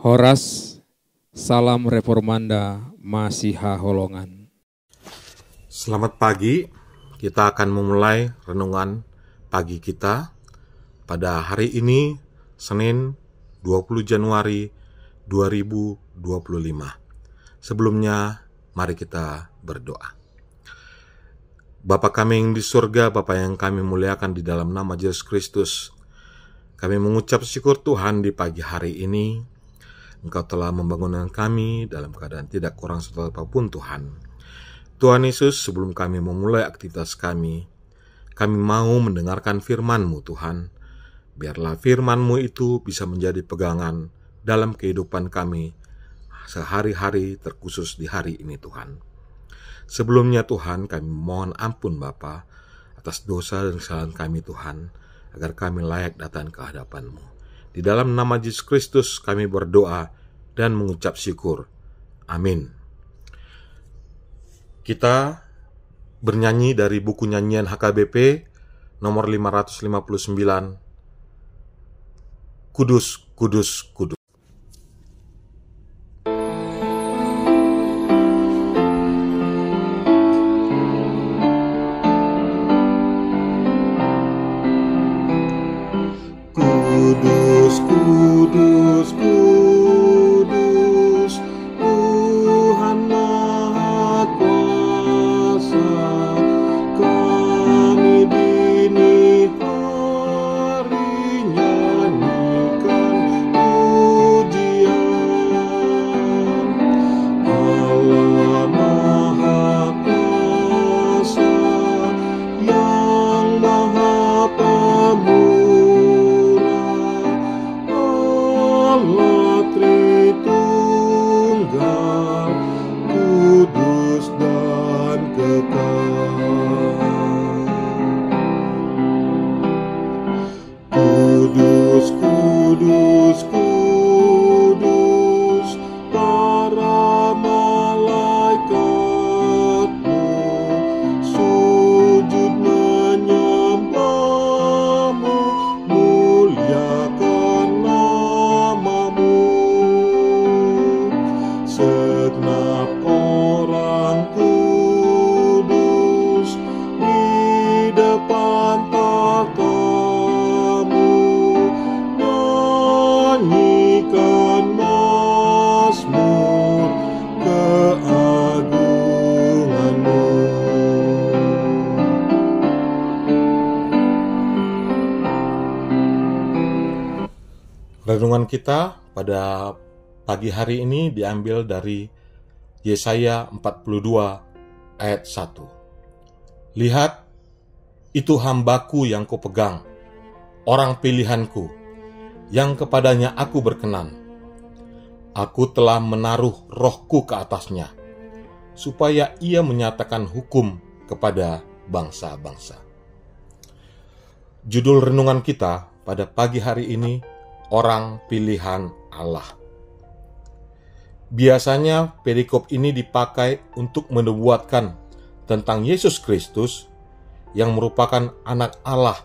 Horas, salam reformanda Masiha Holongan. Selamat pagi, kita akan memulai renungan pagi kita pada hari ini, Senin 20 Januari 2025. Sebelumnya, mari kita berdoa. Bapa kami yang di surga, Bapa yang kami muliakan di dalam nama Yesus Kristus, kami mengucap syukur Tuhan di pagi hari ini. Engkau telah membangunkan kami dalam keadaan tidak kurang satu apapun Tuhan. Tuhan Yesus, sebelum kami memulai aktivitas kami mau mendengarkan firman-Mu Tuhan. Biarlah firman-Mu itu bisa menjadi pegangan dalam kehidupan kami sehari-hari, terkhusus di hari ini Tuhan. Sebelumnya Tuhan, kami mohon ampun Bapa atas dosa dan kesalahan kami Tuhan, agar kami layak datang ke hadapan-Mu. Di dalam nama Yesus Kristus kami berdoa dan mengucap syukur. Amin. Kita bernyanyi dari buku nyanyian HKBP nomor 559, Kudus, Kudus, Kudus. Kudus, kudus, kudus, Tuhan Maha Kuasa, kami dini hari nyanyikan pujian. Allah Maha Kuasa, yang Maha Pemurah, Allah Tritunggal, kudus dan kekal. Kudus, kudus, kudus, para malaikatmu sujud menyembahmu, muliakan namamu. Segenap orang kudus di depan tahta-Mu, nyanyikan mazmur keagungan-Mu. Renungan kita pada pagi hari ini diambil dari Yesaya 42 ayat 1. Lihat, itu hambaku yang kupegang, orang pilihanku, yang kepadanya aku berkenan. Aku telah menaruh rohku ke atasnya, supaya ia menyatakan hukum kepada bangsa-bangsa. Judul renungan kita pada pagi hari ini, orang pilihan Allah. Biasanya perikop ini dipakai untuk menubuatkan tentang Yesus Kristus yang merupakan anak Allah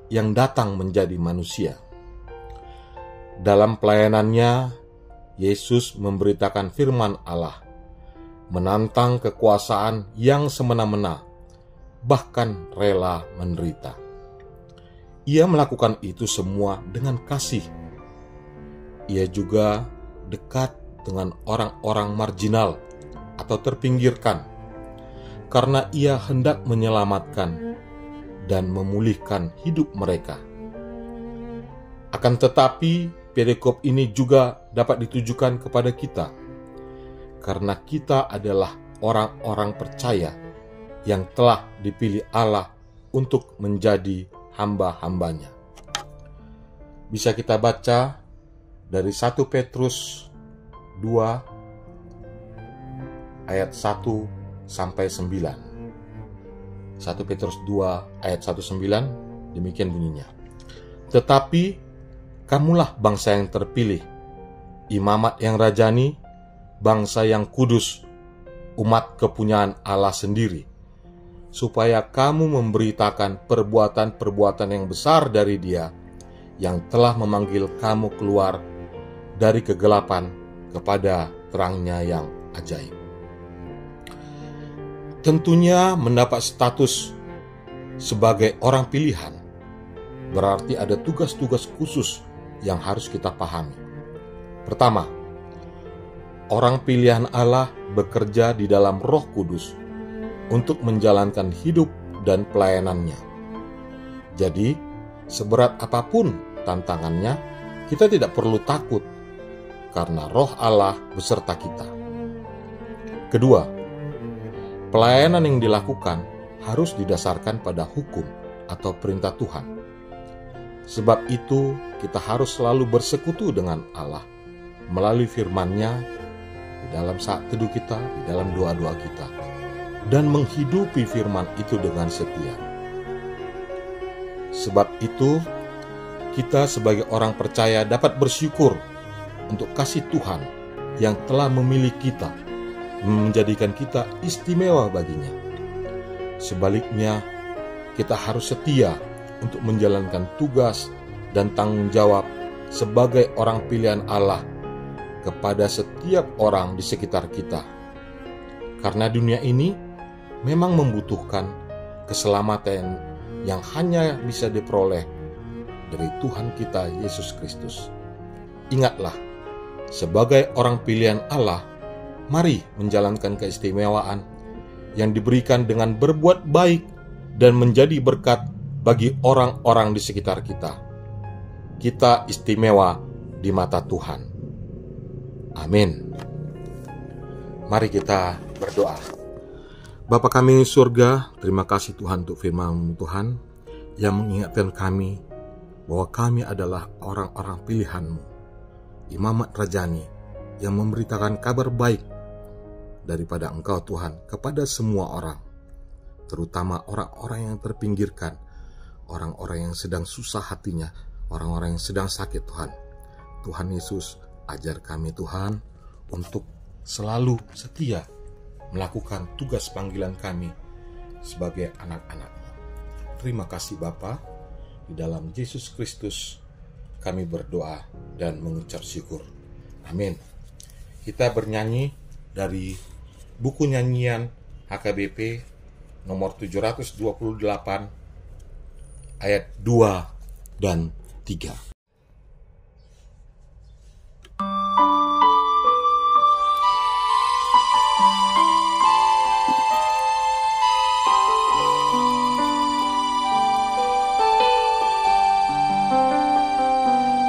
yang datang menjadi manusia. Dalam pelayanannya, Yesus memberitakan firman Allah, menantang kekuasaan yang semena-mena, bahkan rela menderita. Ia melakukan itu semua dengan kasih. Ia juga dekat dengan orang-orang marginal atau terpinggirkan, karena ia hendak menyelamatkan dan memulihkan hidup mereka. Akan tetapi, perikop ini juga dapat ditujukan kepada kita, karena kita adalah orang-orang percaya yang telah dipilih Allah untuk menjadi hamba-hambanya. Bisa kita baca dari 1 Petrus 2 ayat 1 sampai 9. 1 Petrus 2 ayat 1-9, demikian bunyinya. Tetapi kamulah bangsa yang terpilih, imamat yang rajani, bangsa yang kudus, umat kepunyaan Allah sendiri, supaya kamu memberitakan perbuatan-perbuatan yang besar dari Dia yang telah memanggil kamu keluar dari kegelapan kepada terangnya yang ajaib. Tentunya mendapat status sebagai orang pilihan berarti ada tugas-tugas khusus yang harus kita pahami. Pertama, orang pilihan Allah bekerja di dalam Roh Kudus untuk menjalankan hidup dan pelayanannya. Jadi, seberat apapun tantangannya, kita tidak perlu takut karena Roh Allah beserta kita. Kedua, pelayanan yang dilakukan harus didasarkan pada hukum atau perintah Tuhan. Sebab itu, kita harus selalu bersekutu dengan Allah melalui firman-Nya di dalam saat teduh kita, di dalam doa-doa kita, dan menghidupi firman itu dengan setia. Sebab itu, kita sebagai orang percaya dapat bersyukur untuk kasih Tuhan yang telah memilih kita, menjadikan kita istimewa baginya. Sebaliknya, kita harus setia untuk menjalankan tugas dan tanggung jawab sebagai orang pilihan Allah kepada setiap orang di sekitar kita. Karena dunia ini memang membutuhkan keselamatan yang hanya bisa diperoleh dari Tuhan kita Yesus Kristus. Ingatlah, sebagai orang pilihan Allah, mari menjalankan keistimewaan yang diberikan dengan berbuat baik dan menjadi berkat bagi orang-orang di sekitar kita. Kita istimewa di mata Tuhan. Amin. Mari kita berdoa. Bapa kami di surga, terima kasih Tuhan untuk firman Tuhan yang mengingatkan kami bahwa kami adalah orang-orang pilihan-Mu, Imamat Rajani, yang memberitakan kabar baik daripada Engkau Tuhan kepada semua orang, terutama orang-orang yang terpinggirkan, orang-orang yang sedang susah hatinya, orang-orang yang sedang sakit Tuhan. Tuhan Yesus, ajar kami Tuhan untuk selalu setia melakukan tugas panggilan kami sebagai anak-anak-Mu. Terima kasih Bapa, di dalam Yesus Kristus kami berdoa dan mengucap syukur. Amin. Kita bernyanyi dari buku nyanyian HKBP nomor 728 ayat 2 dan 3.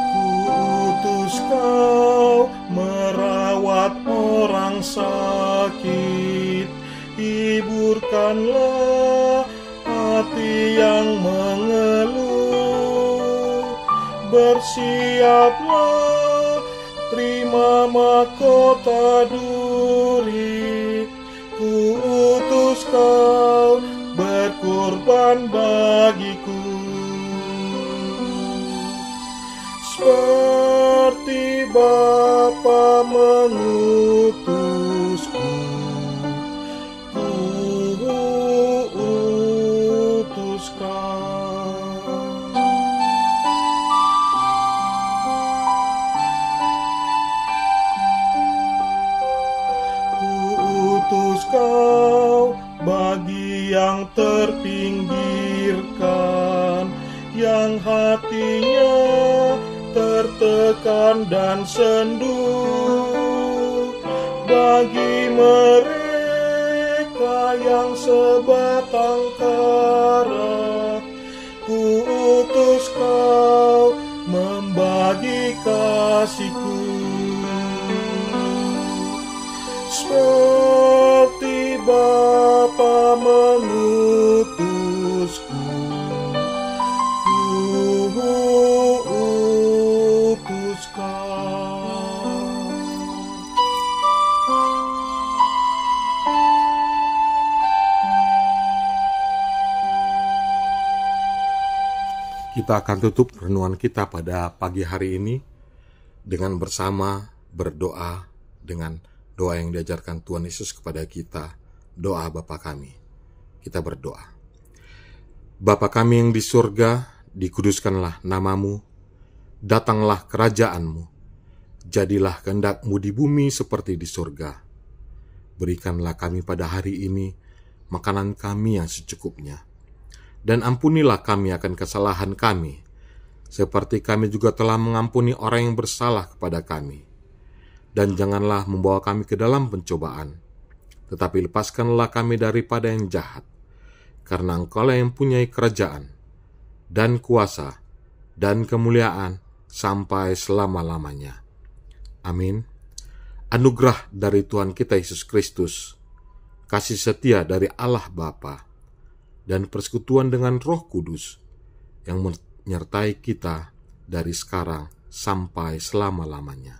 Kuutus Kau merawat orang sakit, hiburkanlah hati yang mengeluh. Bersiaplah terima mahkota duri. Kuutus Kau berkorban bagiku. Seperti Bapa mengutusku, kuutus Kau. Kuutus Kau bagi yang terpinggirkan, yang hatinya tertekan dan sendu, bagi mereka yang sebatang kara. Kuutus Kau membagi kasih-Ku. Seperti Bapa mengutusku, kuutus Kau. Kita akan tutup renungan kita pada pagi hari ini dengan bersama berdoa dengan doa yang diajarkan Tuhan Yesus kepada kita, doa Bapa kami. Kita berdoa. Bapa kami yang di surga, dikuduskanlah namamu, datanglah kerajaan-Mu, Jadilah kehendak-Mu di bumi seperti di surga. Berikanlah kami pada hari ini makanan kami yang secukupnya. Dan ampunilah kami akan kesalahan kami, seperti kami juga telah mengampuni orang yang bersalah kepada kami. Dan janganlah membawa kami ke dalam pencobaan, tetapi lepaskanlah kami daripada yang jahat. Karena Engkaulah yang mempunyai kerajaan, dan kuasa, dan kemuliaan, sampai selama-lamanya. Amin. Anugerah dari Tuhan kita Yesus Kristus, kasih setia dari Allah Bapa, dan persekutuan dengan Roh Kudus yang menyertai kita dari sekarang sampai selama-lamanya.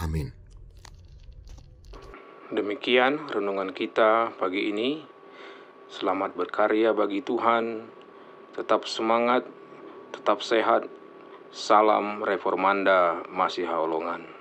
Amin. Demikian renungan kita pagi ini. Selamat berkarya bagi Tuhan. Tetap semangat, tetap sehat. Salam Reformanda Masiha Holongan.